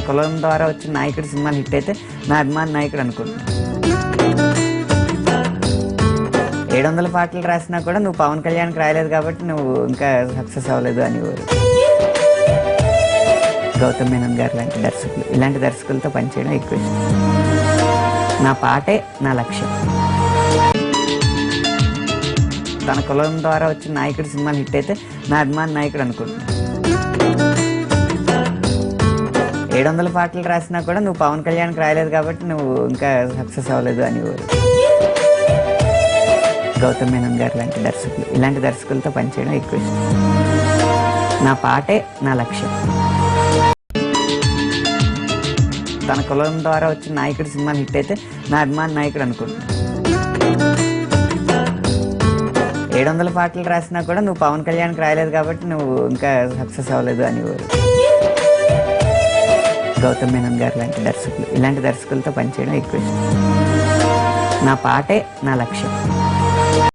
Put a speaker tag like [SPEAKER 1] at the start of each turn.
[SPEAKER 1] కులం ద్వారా వచ్చిన నాయకుడు సినిమాలు హిట్ అయితే నా అభిమాన నాయకుడు అనుకుంటున్నాను. 700 పాటలు రాసినా కూడా నువ్వు పవన్ కళ్యాణ్కి రాయలేదు కాబట్టి నువ్వు ఇంకా సక్సెస్ అవ్వలేదు అనేవారు. గౌతమ్ మేనన్ గారు లాంటి దర్శకులు, ఇలాంటి దర్శకులతో పనిచేయడం ఎక్కువ ఇష్టం. నా పాటే నా లక్ష్యం. తన కులం ద్వారా వచ్చిన నాయకుడు సినిమాలు హిట్ అయితే నా అభిమాన నాయకుడు అనుకుంటున్నాను. 700 పాటలు రాసినా కూడా నువ్వు పవన్ కళ్యాణ్కి రాయలేదు కాబట్టి నువ్వు ఇంకా సక్సెస్ అవ్వలేదు అనేవారు. గౌతమ్ మేనన్ గారు లాంటి దర్శకులు, ఇలాంటి దర్శకులతో పనిచేయడం ఎక్కువ ఇష్టం. నా పాటే నా లక్ష్యం. తన కులం ద్వారా వచ్చిన నాయకుడు సినిమాలు హిట్ అయితే నా అభిమాన నాయకుడు అనుకుంటున్నాను. 700 పాటలు రాసినా కూడా నువ్వు పవన్ కళ్యాణ్కి రాయలేదు కాబట్టి నువ్వు ఇంకా సక్సెస్ అవ్వలేదు అనేవారు. గౌతమ్ మేనన్ గారు లాంటి దర్శకులు, ఇలాంటి దర్శకులతో పనిచేయడం ఎక్కువ ఇష్టం. నా పాటే నా లక్ష్యం.